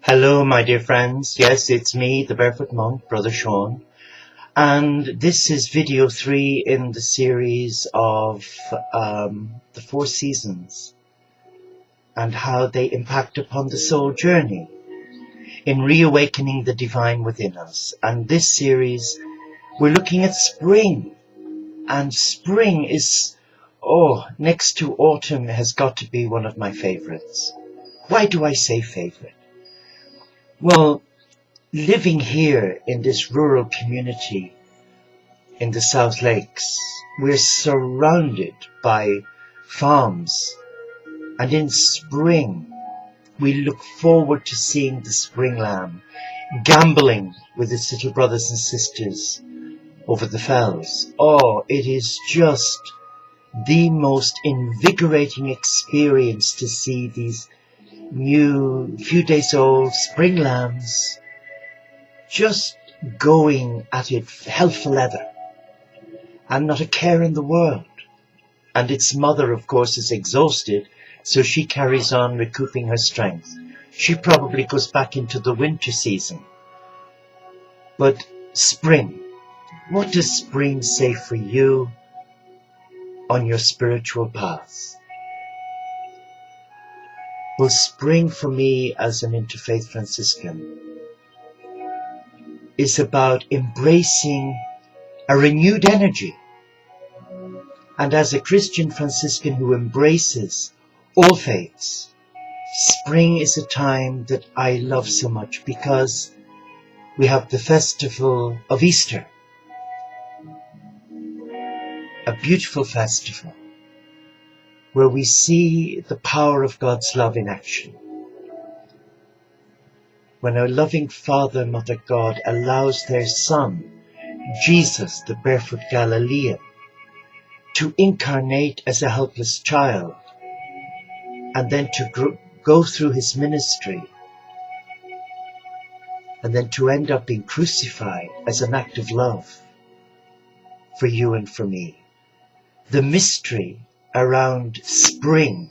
Hello, my dear friends. Yes, it's me, the Barefoot Monk, Brother Sean. And this is video 3 in the series of the 4 seasons and how they impact upon the soul journey in reawakening the divine within us. And this series, we're looking at spring. And spring is, next to autumn, has got to be one of my favorites. Why do I say favorite? Well, living here in this rural community in the South Lakes, we're surrounded by farms, and in spring we look forward to seeing the spring lamb gambolling with its little brothers and sisters over the fells. It is just the most invigorating experience to see these new, few days old spring lambs just going at it hell for leather and not a care in the world. And its mother, of course, is exhausted, so she carries on recouping her strength. She probably goes back into the winter season. But spring, what does spring say for you on your spiritual path? Well, spring for me as an Interfaith Franciscan is about embracing a renewed energy. And as a Christian Franciscan who embraces all faiths, spring is a time that I love so much because we have the festival of Easter, a beautiful festival where we see the power of God's love in action. When our loving Father, Mother God allows their Son, Jesus, the barefoot Galilean, to incarnate as a helpless child and then to go through his ministry and then to end up being crucified as an act of love for you and for me. The mystery around spring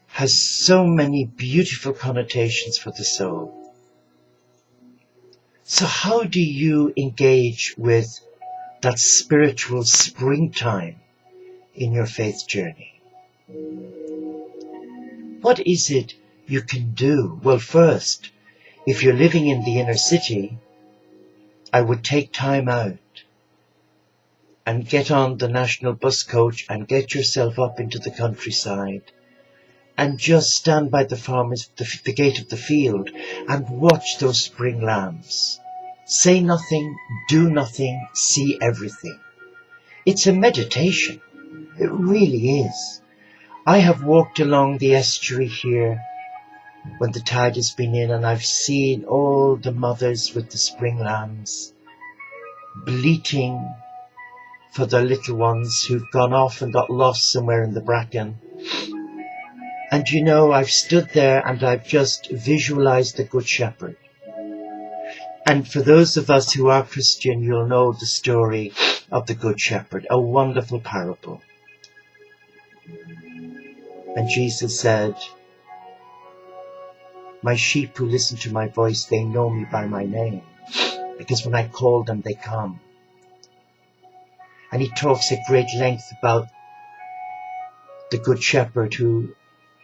has so many beautiful connotations for the soul. So how do you engage with that spiritual springtime in your faith journey? What is it you can do? Well, first, if you're living in the inner city, I would take time out and get on the national bus coach and get yourself up into the countryside and just stand by the farmers, the gate of the field, and watch those spring lambs. Say nothing, do nothing, see everything. It's a meditation. It really is. I have walked along the estuary here when the tide has been in, and I've seen all the mothers with the spring lambs bleating for their little ones who've gone off and got lost somewhere in the bracken. And you know, I've stood there and I've just visualized the Good Shepherd. And for those of us who are Christian, you'll know the story of the Good Shepherd, a wonderful parable. And Jesus said, "My sheep who listen to my voice, they know me by my name, because when I call them, they come." And he talks at great length about the Good Shepherd who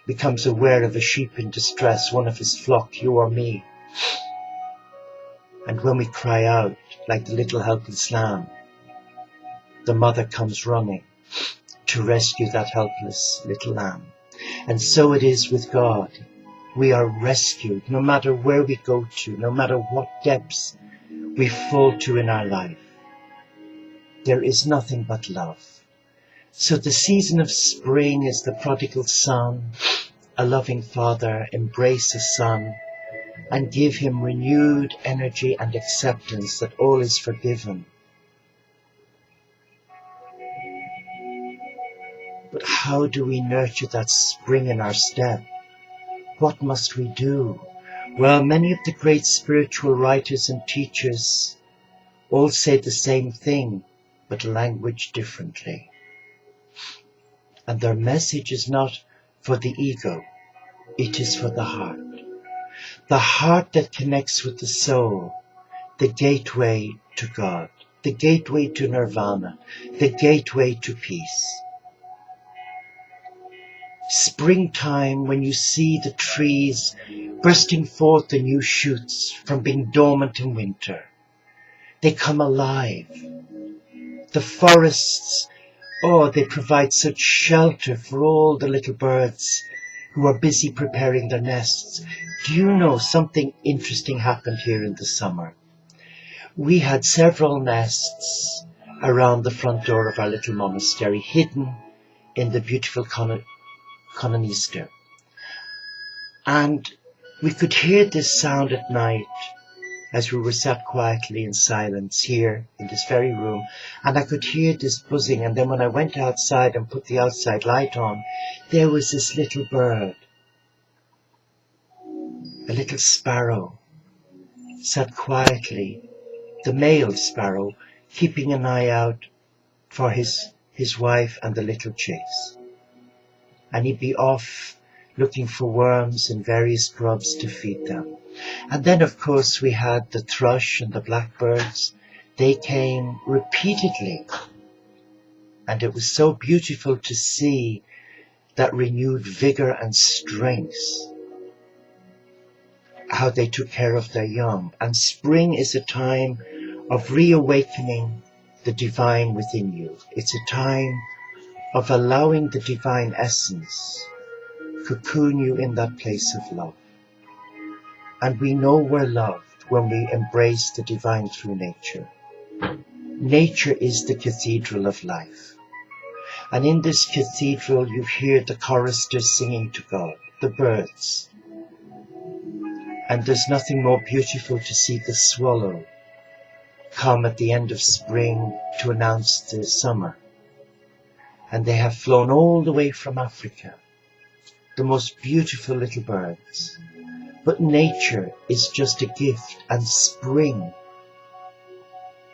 becomes aware of a sheep in distress, one of his flock, you or me. And when we cry out like the little helpless lamb, the mother comes running to rescue that helpless little lamb. And so it is with God. We are rescued no matter where we go to, no matter what depths we fall to in our life. There is nothing but love. So the season of spring is the prodigal son, a loving father, embrace a son and give him renewed energy and acceptance that all is forgiven. But how do we nurture that spring in our step? What must we do? Well, many of the great spiritual writers and teachers all say the same thing, but language differently. And their message is not for the ego, it is for the heart. the heart that connects with the soul, the gateway to God, the gateway to nirvana, the gateway to peace. Springtime, when you see the trees bursting forth the new shoots from being dormant in winter, they come alive. The forests, they provide such shelter for all the little birds who are busy preparing their nests. Do you know something interesting happened here in the summer? We had several nests around the front door of our little monastery, hidden in the beautiful Cononistor. And we could hear this sound at night as we were sat quietly in silence here in this very room, and I could hear this buzzing, and then when I went outside and put the outside light on, there was this little bird, a little sparrow, sat quietly, the male sparrow, keeping an eye out for his wife and the little chicks. And he'd be off looking for worms and various grubs to feed them. And then, of course, we had the thrush and the blackbirds. They came repeatedly. And it was so beautiful to see that renewed vigor and strength, how they took care of their young. And spring is a time of reawakening the divine within you. It's a time of allowing the divine essence cocoon you in that place of love. And we know we're loved when we embrace the divine through nature. Nature is the cathedral of life. And in this cathedral you hear the choristers singing to God, the birds. And there's nothing more beautiful to see the swallow come at the end of spring to announce the summer. And they have flown all the way from Africa, the most beautiful little birds. But nature is just a gift, and spring,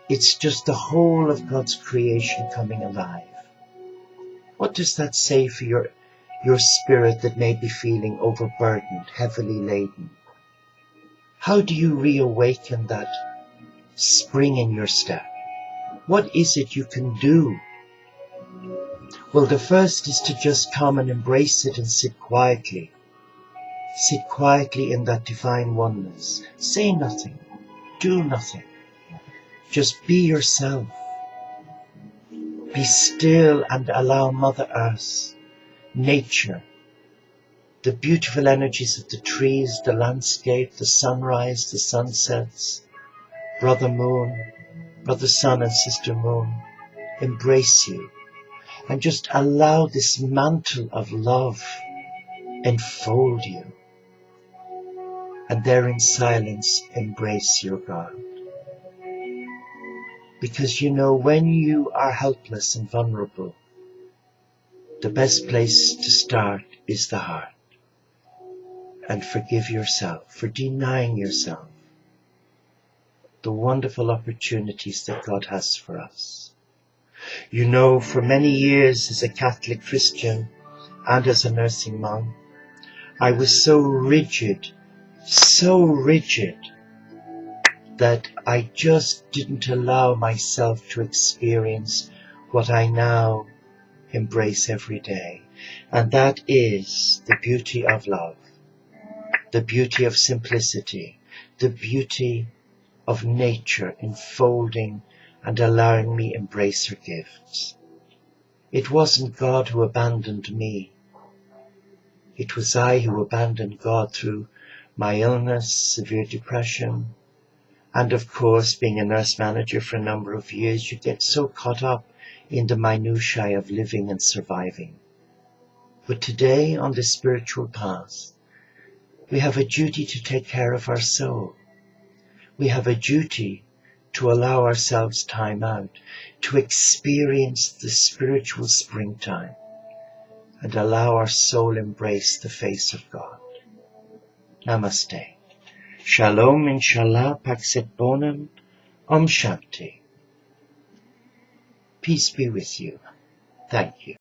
it's just the whole of God's creation coming alive. What does that say for your spirit that may be feeling overburdened, heavily laden? How do you reawaken that spring in your step? What is it you can do? Well, the first is to just come and embrace it and sit quietly. Sit quietly in that divine oneness. Say nothing. Do nothing. Just be yourself. Be still and allow Mother Earth, nature, the beautiful energies of the trees, the landscape, the sunrise, the sunsets, Brother Moon, Brother Sun and Sister Moon, embrace you. And just allow this mantle of love enfold you. And there in silence, embrace your God. Because you know, when you are helpless and vulnerable, the best place to start is the heart. And forgive yourself for denying yourself the wonderful opportunities that God has for us. You know, for many years as a Catholic Christian and as a nursing mom, I was so rigid that I just didn't allow myself to experience what I now embrace every day. And that is the beauty of love, the beauty of simplicity, the beauty of nature enfolding and allowing me embrace her gifts. It wasn't God who abandoned me. It was I who abandoned God through my illness, severe depression, and of course, being a nurse manager for a number of years, you get so caught up in the minutiae of living and surviving. But today, on this spiritual path, we have a duty to take care of our soul. We have a duty to allow ourselves time out, to experience the spiritual springtime, and allow our soul embrace the face of God. Namaste. Shalom, inshallah, pax et bonum, Om Shanti. Peace be with you. Thank you.